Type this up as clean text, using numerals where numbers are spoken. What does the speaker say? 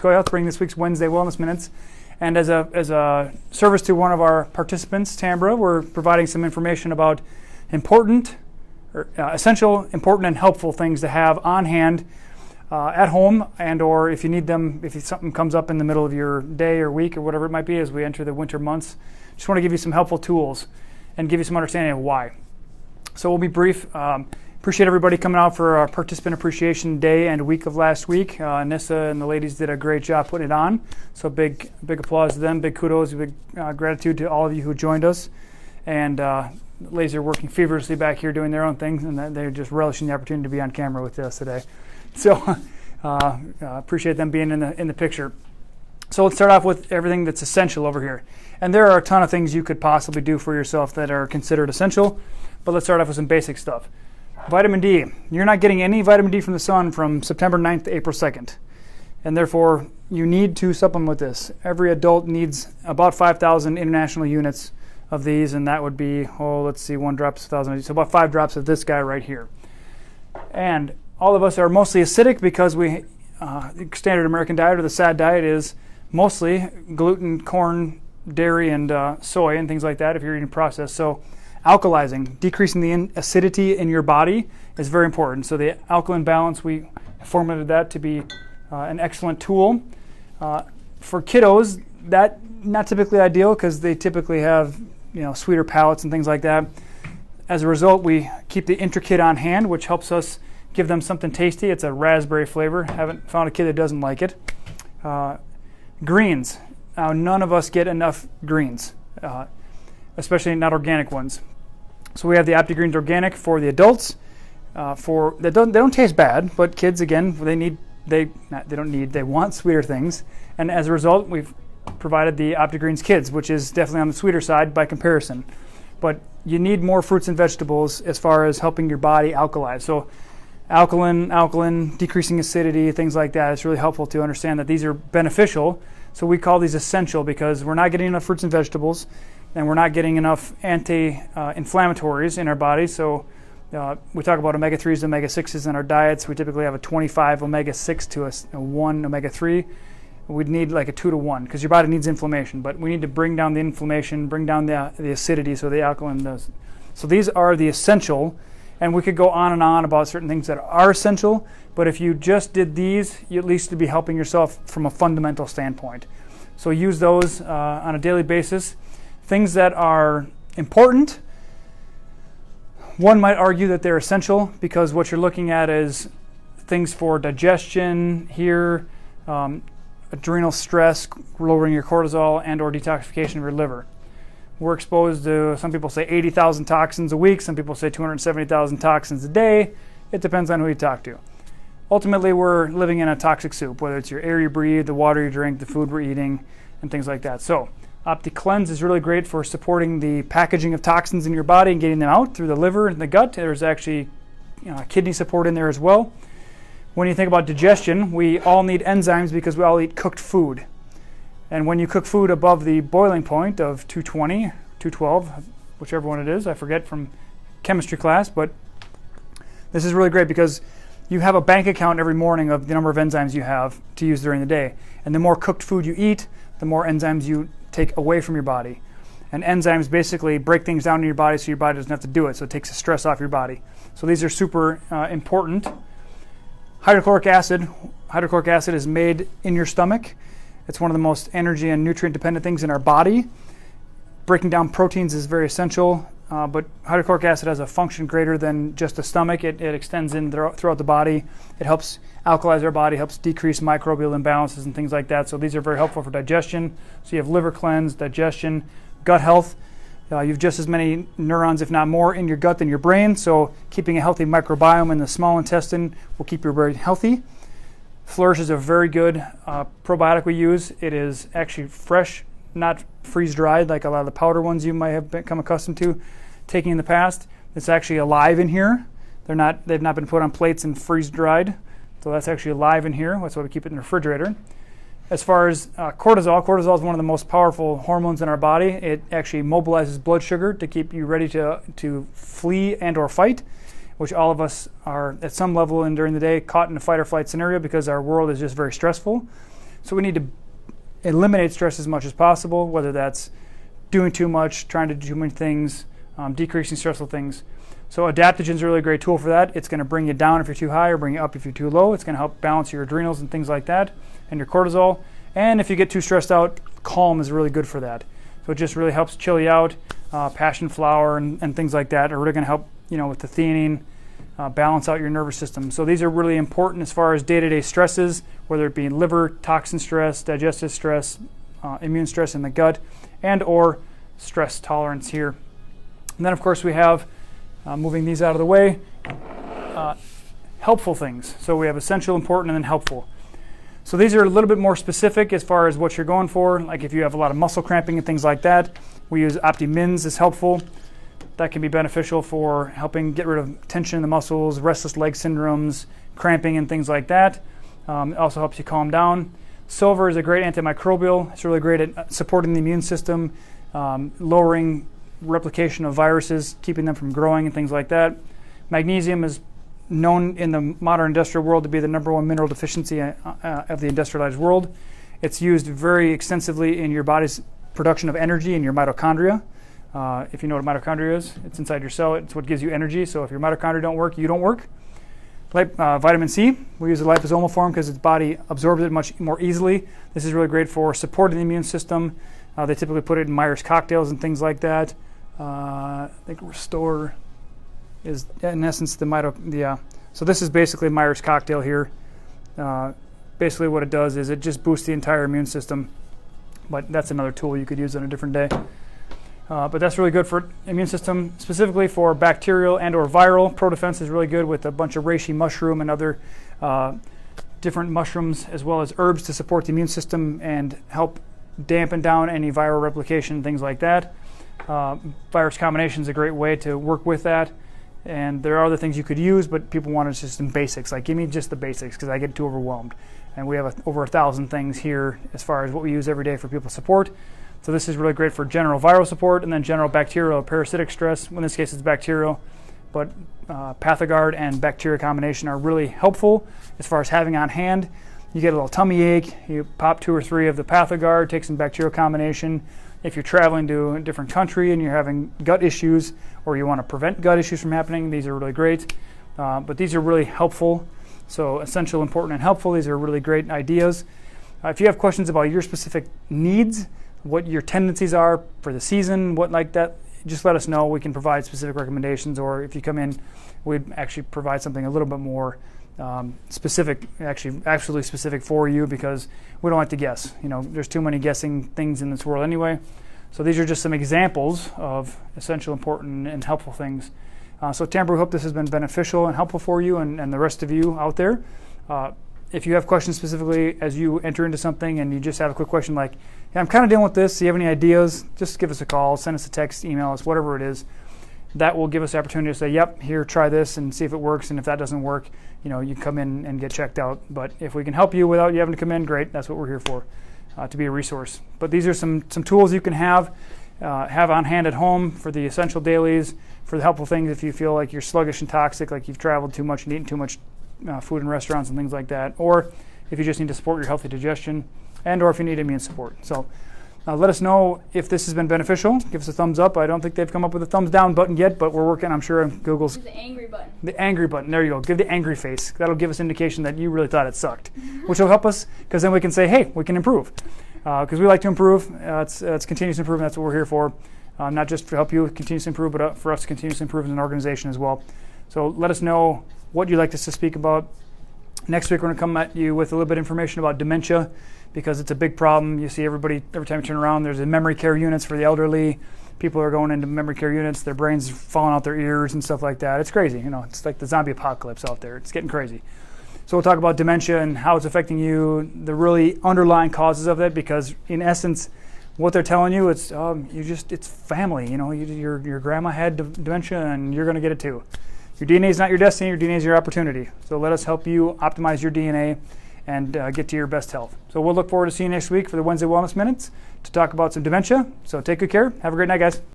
Secoya Health, bringing this week's Wednesday Wellness Minutes. And as a service to one of our participants, Tambra, we're providing some information about essential, important, and helpful things to have on hand at home, and or if you need them, if something comes up in the middle of your day or week or whatever it might be as we enter the winter months. Just want to give you some helpful tools and give you some understanding of why. So we'll be brief. Appreciate everybody coming out for our Participant Appreciation Day and week of last week. Nissa and the ladies did a great job putting it on. So big applause to them, big kudos, big gratitude to all of you who joined us. And ladies are working feverishly back here doing their own things, and they're just relishing the opportunity to be on camera with us today. So appreciate them being in the picture. So let's start off with everything that's essential over here. And there are a ton of things you could possibly do for yourself that are considered essential, but let's start off with some basic stuff. Vitamin D. You're not getting any vitamin D from the sun from September 9th to April 2nd. And therefore, you need to supplement with this. Every adult needs about 5,000 international units of these, and that would be, 1 drop is 1,000. So about 5 drops of this guy right here. And all of us are mostly acidic because the standard American diet, or the SAD diet, is mostly gluten, corn, dairy, and soy, and things like that if you're eating processed. So alkalizing, decreasing the acidity in your body is very important. So the alkaline balance, we formulated that to be an excellent tool. For kiddos, that not typically ideal because they typically have sweeter palates and things like that. As a result, we keep the intricate on hand, which helps us give them something tasty. It's a raspberry flavor. Haven't found a kid that doesn't like it. Greens. Now, none of us get enough greens, especially not organic ones. So we have the OptiGreens Organic for the adults. They don't taste bad, but kids, again, they want sweeter things. And as a result, we've provided the OptiGreens Kids, which is definitely on the sweeter side by comparison. But you need more fruits and vegetables as far as helping your body alkalize. So alkaline, decreasing acidity, things like that. It's really helpful to understand that these are beneficial. So we call these essential because we're not getting enough fruits and vegetables, and we're not getting enough anti-inflammatories in our body. So we talk about omega-3s and omega-6s in our diets. We typically have a 25 omega-6 to a 1 omega-3. We'd need like a 2 to 1 because your body needs inflammation. But we need to bring down the inflammation, bring down the acidity so the alkaline does. So these are the essential. And we could go on and on about certain things that are essential. But if you just did these, you at least would be helping yourself from a fundamental standpoint. So use those on a daily basis. Things that are important, one might argue that they're essential because what you're looking at is things for digestion here, adrenal stress, lowering your cortisol, and or detoxification of your liver. We're exposed to, some people say 80,000 toxins a week, some people say 270,000 toxins a day. It depends on who you talk to. Ultimately, we're living in a toxic soup, whether it's your air you breathe, the water you drink, the food we're eating, and things like that. So OptiCleanse is really great for supporting the packaging of toxins in your body and getting them out through the liver and the gut. There's actually kidney support in there as well. When you think about digestion, we all need enzymes because we all eat cooked food. And when you cook food above the boiling point of 220, 212, whichever one it is, I forget from chemistry class, but this is really great because you have a bank account every morning of the number of enzymes you have to use during the day. And the more cooked food you eat, the more enzymes you take away from your body. And enzymes basically break things down in your body so your body doesn't have to do it. So it takes the stress off your body. So these are super important. Hydrochloric acid. Hydrochloric acid is made in your stomach. It's one of the most energy and nutrient dependent things in our body. Breaking down proteins is very essential, but hydrochloric acid has a function greater than just the stomach. It extends in throughout the body. It helps alkalize our body, helps decrease microbial imbalances and things like that. So these are very helpful for digestion. So you have liver cleanse, digestion, gut health. You have just as many neurons, if not more, in your gut than your brain. So keeping a healthy microbiome in the small intestine will keep your brain healthy. Flourish is a very good probiotic we use. It is actually fresh, not freeze-dried like a lot of the powder ones you might have become accustomed to taking in the past. It's actually alive in here. They've not been put on plates and freeze-dried. So that's actually alive in here. That's why we keep it in the refrigerator. As far as cortisol is one of the most powerful hormones in our body. It actually mobilizes blood sugar to keep you ready to flee and or fight, which all of us are at some level in during the day caught in a fight or flight scenario because our world is just very stressful. So we need to eliminate stress as much as possible, whether that's doing too much, trying to do too many things, decreasing stressful things. So adaptogen is a really great tool for that. It's going to bring you down if you're too high or bring you up if you're too low. It's going to help balance your adrenals and things like that and your cortisol. And if you get too stressed out, calm is really good for that. So it just really helps chill you out. Passion flower and things like that are really going to help, with the theanine, balance out your nervous system. So these are really important as far as day-to-day stresses, whether it be liver, toxin stress, digestive stress, immune stress in the gut, and or stress tolerance here. And then of course we have, moving these out of the way, helpful things. So we have essential, important, and then helpful. So these are a little bit more specific as far as what you're going for. Like if you have a lot of muscle cramping and things like that, we use OptiMins as helpful. That can be beneficial for helping get rid of tension in the muscles, restless leg syndromes, cramping and things like that. It also helps you calm down. Silver is a great antimicrobial. It's really great at supporting the immune system, lowering replication of viruses, keeping them from growing and things like that. Magnesium is known in the modern industrial world to be the #1 mineral deficiency of the industrialized world. It's used very extensively in your body's production of energy in your mitochondria. If you know what a mitochondria is, it's inside your cell. It's what gives you energy. So if your mitochondria don't work, you don't work. Vitamin C, we use the liposomal form because its body absorbs it much more easily. This is really great for supporting the immune system. They typically put it in Myers cocktails and things like that. I think Restore is in essence so this is basically Myers cocktail here. Basically what it does is it just boosts the entire immune system, but that's another tool you could use on a different day. But that's really good for immune system, specifically for bacterial and or viral. ProDefense is really good with a bunch of reishi mushroom and other different mushrooms as well as herbs to support the immune system and help dampen down any viral replication, things like that. Virus combination is a great way to work with that. And there are other things you could use, but people want just some basics. Like, give me just the basics because I get too overwhelmed. And we have over 1,000 things here as far as what we use every day for people support. So this is really great for general viral support and then general bacterial parasitic stress. In this case, it's bacterial, but Pathogard and bacteria combination are really helpful as far as having on hand. You get a little tummy ache, you pop 2 or 3 of the Pathogard, take some bacterial combination. If you're traveling to a different country and you're having gut issues or you want to prevent gut issues from happening, these are really great. But these are really helpful. So essential, important, and helpful. These are really great ideas. If you have questions about your specific needs, what your tendencies are for the season, what like that, just let us know. We can provide specific recommendations, or if you come in, we'd actually provide something a little bit more specific, actually absolutely specific for you, because we don't like to guess. There's too many guessing things in this world anyway. So these are just some examples of essential, important, and helpful things. So Tamara, we hope this has been beneficial and helpful for you and the rest of you out there. If you have questions specifically as you enter into something and you just have a quick question like, yeah, I'm kind of dealing with this, do you have any ideas? Just give us a call, send us a text, email us, whatever it is. That will give us the opportunity to say, yep, here, try this and see if it works. And if that doesn't work, you come in and get checked out. But if we can help you without you having to come in, great. That's what we're here for, to be a resource. But these are some tools you can have on hand at home for the essential dailies, for the helpful things if you feel like you're sluggish and toxic, like you've traveled too much and eaten too much food in restaurants and things like that, or if you just need to support your healthy digestion, and or if you need immune support. So let us know if this has been beneficial. Give us a thumbs up. I don't think they've come up with a thumbs down button yet, but we're working, I'm sure, on Google's. The angry button. The angry button. There you go. Give the angry face. That'll give us indication that you really thought it sucked, which will help us, because then we can say, hey, we can improve. Because we like to improve. It's continuous improvement. That's what we're here for. Not just to help you continuously improve, but for us to continuously improve as an organization as well. So let us know what you'd like us to speak about. Next week, we're going to come at you with a little bit of information about dementia, because it's a big problem. You see everybody, every time you turn around, there's memory care units for the elderly. People are going into memory care units. Their brains are falling out their ears and stuff like that. It's crazy. It's like the zombie apocalypse out there. It's getting crazy. So we'll talk about dementia and how it's affecting you, the really underlying causes of it, because in essence, what they're telling you, it's family. Your grandma had dementia and you're going to get it too. Your DNA is not your destiny. Your DNA is your opportunity. So let us help you optimize your DNA and get to your best health. So we'll look forward to seeing you next week for the Wednesday Wellness Minutes to talk about some dementia. So take good care. Have a great night, guys.